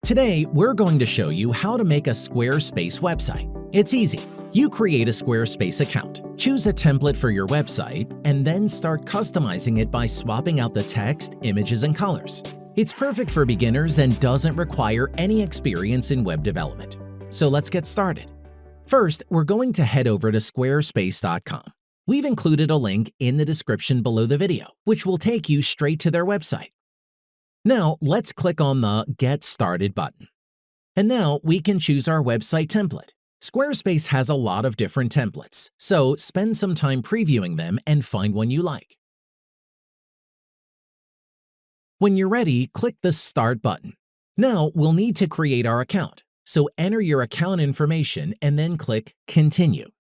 Today, we're going to show you how to make a Squarespace website. It's easy. You create a Squarespace account, choose a template for your website, and then start customizing it by swapping out the text, images, and colors. It's perfect for beginners and doesn't require any experience in web development. So let's get started. First, we're going to head over to squarespace.com. We've included a link in the description below the video, which will take you straight to their website. Now, let's click on the Get Started button. And now we can choose our website template. Squarespace has a lot of different templates, so spend some time previewing them and find one you like. When you're ready, click the Start button. Now, we'll need to create our account, so enter your account information and then click Continue.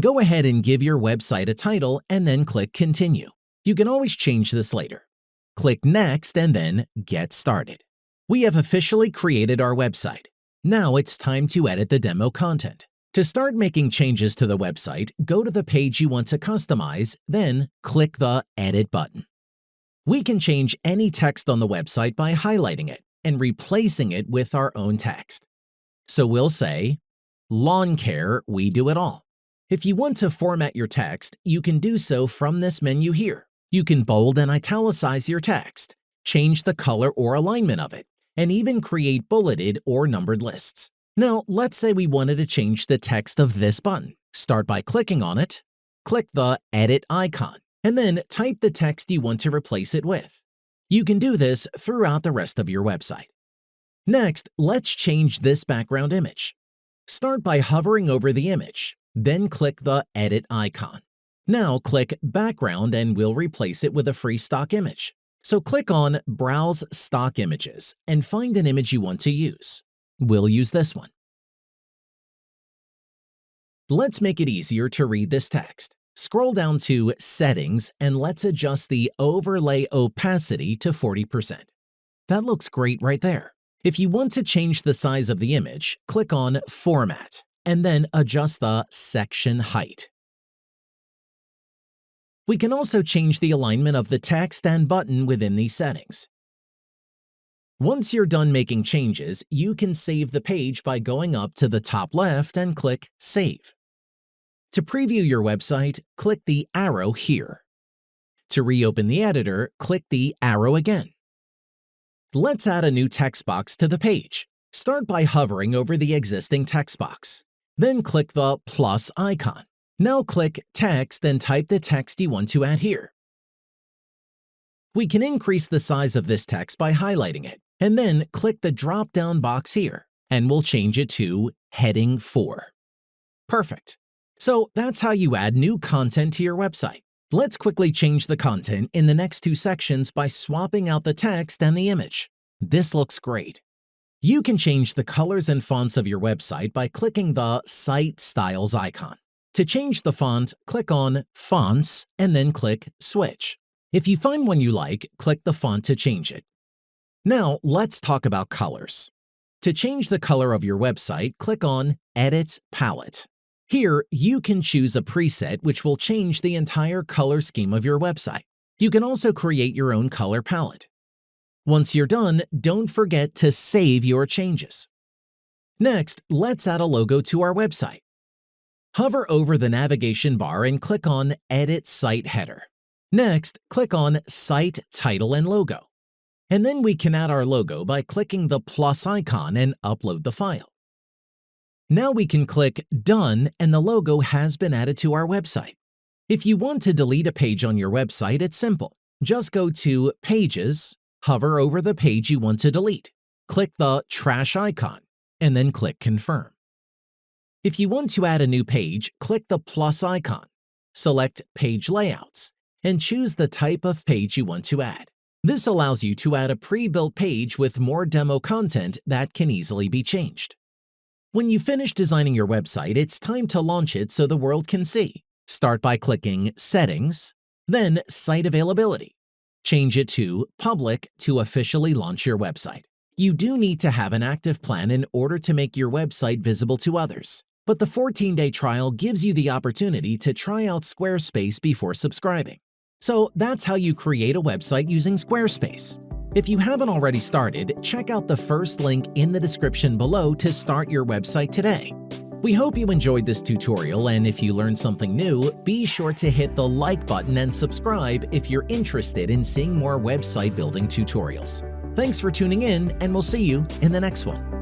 Go ahead and give your website a title and then click Continue. You can always change this later. Click Next and then Get Started. We have officially created our website. Now it's time to edit the demo content. To start making changes to the website, go to the page you want to customize, then click the Edit button. We can change any text on the website by highlighting it and replacing it with our own text. So we'll say, Lawn Care, We Do It All. If you want to format your text, you can do so from this menu here. You can bold and italicize your text, change the color or alignment of it, and even create bulleted or numbered lists. Now, let's say we wanted to change the text of this button. Start by clicking on it, click the Edit icon, and then type the text you want to replace it with. You can do this throughout the rest of your website. Next, let's change this background image. Start by hovering over the image. Then click the Edit icon. Now click Background and we'll replace it with a free stock image. So click on Browse Stock Images and find an image you want to use. We'll use this one. Let's make it easier to read this text. Scroll down to Settings and let's adjust the Overlay Opacity to 40%. That looks great right there. If you want to change the size of the image, click on Format and then adjust the section height. We can also change the alignment of the text and button within these settings. Once you're done making changes, you can save the page by going up to the top left and click Save. To preview your website, click the arrow here. To reopen the editor, click the arrow again. Let's add a new text box to the page. Start by hovering over the existing text box. Then click the plus icon. Now click Text and type the text you want to add here. We can increase the size of this text by highlighting it, and then click the drop-down box here, and we'll change it to Heading 4. Perfect. So that's how you add new content to your website. Let's quickly change the content in the next two sections by swapping out the text and the image. This looks great. You can change the colors and fonts of your website by clicking the Site Styles icon. To change the font, click on Fonts and then click Switch. If you find one you like, click the font to change it. Now, let's talk about colors. To change the color of your website, click on Edit Palette. Here, you can choose a preset which will change the entire color scheme of your website. You can also create your own color palette. Once you're done, don't forget to save your changes. Next, let's add a logo to our website. Hover over the navigation bar and click on Edit Site Header. Next, click on Site Title and Logo. And then we can add our logo by clicking the plus icon and upload the file. Now we can click Done and the logo has been added to our website. If you want to delete a page on your website, it's simple. Just go to Pages, hover over the page you want to delete, click the trash icon, and then click Confirm. If you want to add a new page, click the plus icon, select Page Layouts, and choose the type of page you want to add. This allows you to add a pre-built page with more demo content that can easily be changed. When you finish designing your website, it's time to launch it so the world can see. Start by clicking Settings, then Site Availability. Change it to Public to officially launch your website. You do need to have an active plan in order to make your website visible to others. But the 14-day trial gives you the opportunity to try out Squarespace before subscribing. So that's how you create a website using Squarespace. If you haven't already started, check out the first link in the description below to start your website today. We hope you enjoyed this tutorial, and if you learned something new, be sure to hit the like button and subscribe if you're interested in seeing more website building tutorials. Thanks for tuning in, and we'll see you in the next one.